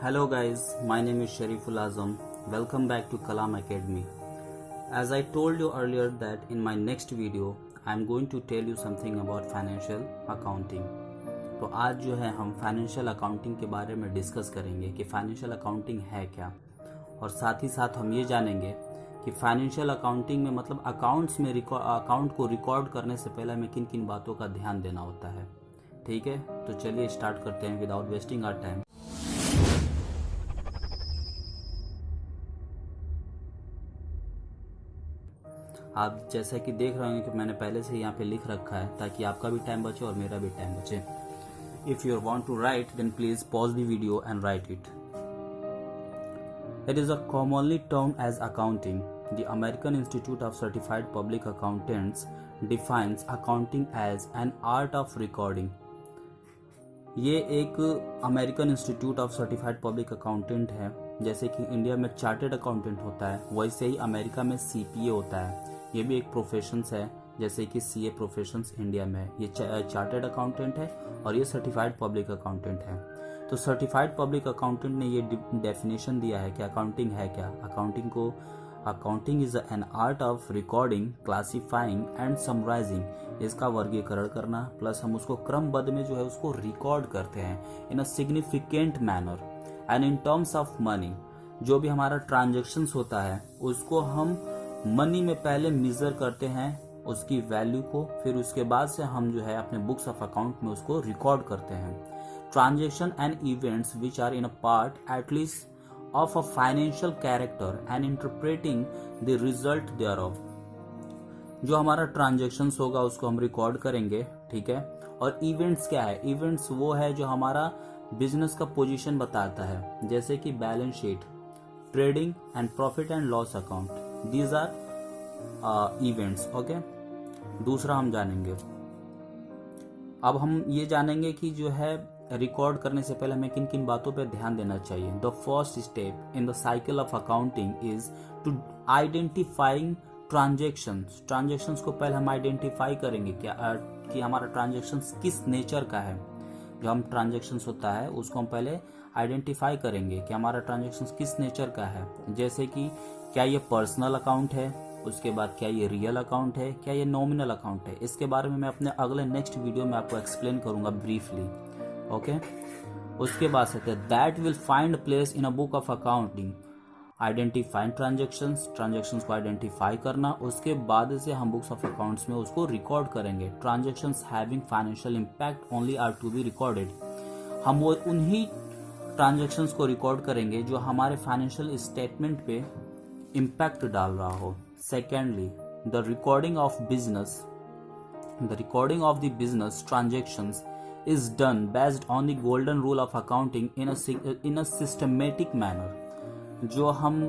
Hello guys, my name is Shariful Azam. Welcome back to Kalam Academy. As I told you earlier that in my next video I am going to tell you something about financial accounting. तो आज जो है हम financial accounting के बारे में discuss करेंगे कि फाइनेंशियल अकाउंटिंग है क्या, और साथ ही साथ हम ये जानेंगे कि फाइनेंशियल अकाउंटिंग में मतलब अकाउंट्स में अकाउंट को रिकॉर्ड करने से पहले हमें किन किन बातों का ध्यान देना होता है। ठीक है, तो चलिए स्टार्ट करते हैं विदाउट वेस्टिंग आवर टाइम। आप जैसा कि देख रहे होंगे कि मैंने पहले से यहाँ पे लिख रखा है ताकि आपका भी टाइम बचे और मेरा भी टाइम बचे। If you want to write, then please pause the video and write it. It is a commonly termed as accounting. The American Institute of Certified Public Accountants defines accounting as an art of recording. ये एक American institute of certified public accountant है। जैसे कि India में chartered accountant होता है, वैसे ही America में सीपीए होता है। ये भी एक प्रोफेशंस है, जैसे कि सीए प्रोफेशंस इंडिया में है। ये चार्टेड अकाउंटेंट है और ये सर्टिफाइड पब्लिक अकाउंटेंट है। तो सर्टिफाइड पब्लिक अकाउंटेंट ने ये डेफिनेशन दिया है कि अकाउंटिंग है क्या। Accounting is an art of recording, classifying and summarising. इसका वर्गीकरण करना प्लस हम उसको क्रमबद्ध में जो है उसको रिकॉर्ड करते हैं in a significant manner and in terms of money. जो भी हमारा ट्रांजेक्शन्स होता है उसको हम मनी में पहले मेजर करते हैं, उसकी वैल्यू को, फिर उसके बाद से हम जो है अपने बुक्स ऑफ अकाउंट में उसको रिकॉर्ड करते हैं। Transaction and events which are in a part at least of a financial character and interpreting the result thereof. जो हमारा ट्रांजेक्शन्स होगा उसको हम रिकॉर्ड करेंगे, ठीक है। और इवेंट्स क्या है? इवेंट्स वो है जो हमारा बिजनेस का पोजीशन बताता है, जैसे कि balance sheet, trading and profit and loss account. These are events, okay. दूसरा हम जानेंगे, अब हम ये जानेंगे कि जो है रिकॉर्ड करने से पहले हमें किन किन बातों पे ध्यान देना चाहिए। The first step in the cycle of accounting is to identifying transactions. Transactions को पहले हम आइडेंटिफाई करेंगे क्या कि हमारा ट्रांजेक्शंस किस नेचर का है। जो हम ट्रांजेक्शंस होता है उसको हम पहले आइडेंटिफाई करेंगे कि हमारा ट्रांजेक्शंस किस नेचर का है। जैसे कि क्या ये पर्सनल अकाउंट है, उसके बाद क्या ये रियल अकाउंट है, क्या ये नॉमिनल अकाउंट है। इसके बारे में मैं अपने अगले नेक्स्ट वीडियो में आपको एक्सप्लेन करूंगा ब्रीफली, ओके। उसके बाद say that will find place in a book of accounting. Identifying transactions को आइडेंटिफाई करना, उसके बाद से हम बुक्स ऑफ अकाउंट्स में उसको रिकॉर्ड करेंगे। Transactions having financial impact only are to be recorded. हम वो उन्हीं ट्रांजेक्शंस को रिकॉर्ड करेंगे जो हमारे फाइनेंशियल स्टेटमेंट पे इम्पैक्ट डाल रहा हो। Secondly, the recording of the business transactions is done based on the golden rule of accounting in a systematic manner। जो हम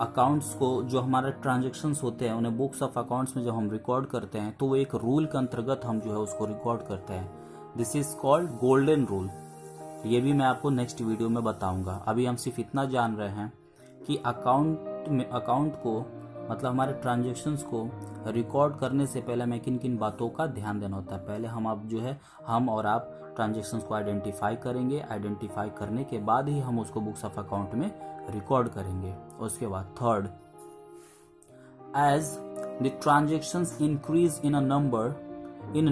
अकाउंट्स को, जो हमारे ट्रांजेक्शन्स होते हैं उन्हें बुक्स ऑफ अकाउंट्स में जब हम रिकॉर्ड करते हैं तो वो एक रूल के अंतर्गत हम जो है उसको रिकॉर्ड करते हैं। This is called golden rule. ये भी मैं आपको नेक्स्ट वीडियो में बताऊंगा। अभी हम सिर्फ इतना जान रहे हैं कि अकाउंट को मतलब हमारे ट्रांजेक्शन्स को रिकॉर्ड करने से पहले हमें किन किन बातों का ध्यान देना होता है। पहले हम और आप ट्रांजेक्शन्स को आइडेंटिफाई करेंगे। आइडेंटिफाई करने के बाद ही हम उसको बुक्स ऑफ अकाउंट में रिकॉर्ड करेंगे। उसके बाद third, as the transactions increase in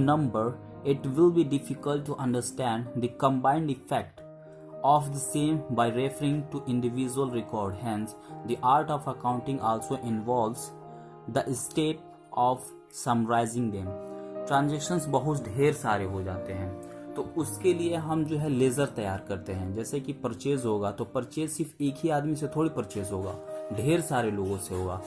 number it will be difficult to understand the combined effect of the same by referring to individual record. Hence, the art of accounting also involves the step of summarizing them। Transactions बहुत ढेर सारे हो जाते हैं तो उसके लिए हम जो है लेजर तैयार करते हैं। जैसे कि परचेज होगा तो परचेज सिर्फ एक ही आदमी से थोड़ी परचेज होगा, ढेर सारे लोगों से होगा।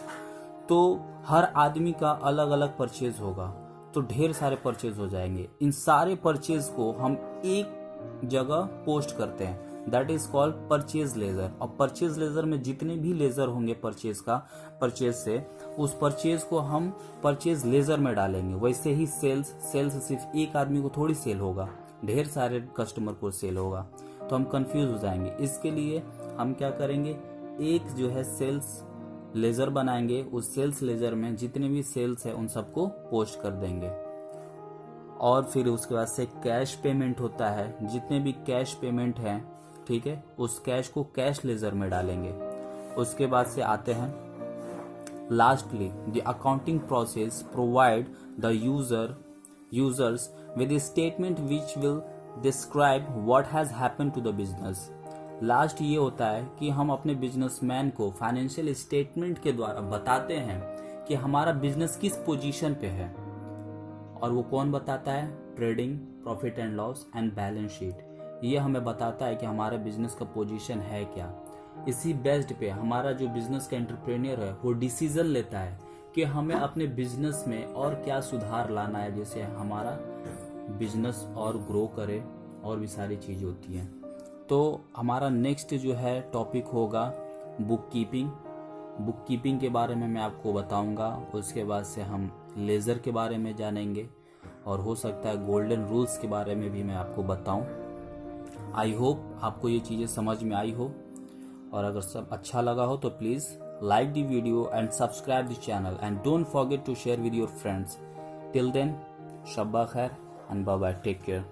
तो हर आदमी का अलग अलग परचेज होगा तो ढेर सारे परचेज हो जाएंगे। इन सारे परचेज को हम एक जगह पोस्ट करते हैं, that is called purchase laser. और परचेज लेजर में जितने भी लेजर होंगे परचेज से उस परचेज को हम परचेज लेजर में डालेंगे। वैसे ही सेल्स सिर्फ एक आदमी को थोड़ी सेल होगा, ढेर सारे कस्टमर को सेल होगा, तो हम कंफ्यूज हो जाएंगे। इसके लिए हम क्या करेंगे, एक जो है सेल्स लेजर बनाएंगे। उस सेल्स लेजर में जितने भी सेल्स है उन सबको पोस्ट कर देंगे। और फिर उसके बाद से कैश पेमेंट होता है। जितने भी कैश पेमेंट हैं ठीक है, उस कैश को कैश लेजर में डालेंगे। उसके बाद से आते हैं lastly the accounting process provide the users with a statement which will describe what has happened to the business। Last ये होता है कि हम अपने बिजनेसमैन को फाइनेंशियल स्टेटमेंट के द्वारा बताते हैं कि हमारा बिजनेस किस पोजीशन पे है, और वो कौन बताता है? Trading, profit and loss and balance sheet. ये हमें बताता है कि हमारा बिजनेस का पोजीशन है क्या। इसी बेस्ड पे हमारा जो बिजनेस का एंटरप्रेन्योर है वो डिसीजन लेता है कि हमें अपने बिजनेस में और क्या सुधार लाना है, जैसे हमारा बिजनेस और ग्रो करे, और भी सारी चीज़ होती हैं। तो हमारा नेक्स्ट जो है टॉपिक होगा बुक कीपिंग के बारे में मैं आपको बताऊंगा। उसके बाद से हम लेज़र के बारे में जानेंगे, और हो सकता है गोल्डन रूल्स के बारे में भी मैं आपको बताऊं। आई होप आपको ये चीज़ें समझ में आई हो, और अगर सब अच्छा लगा हो तो please like the video and subscribe the channel, and don't forget to share with your friends. Till then, Shabba Khair and bye bye, take care.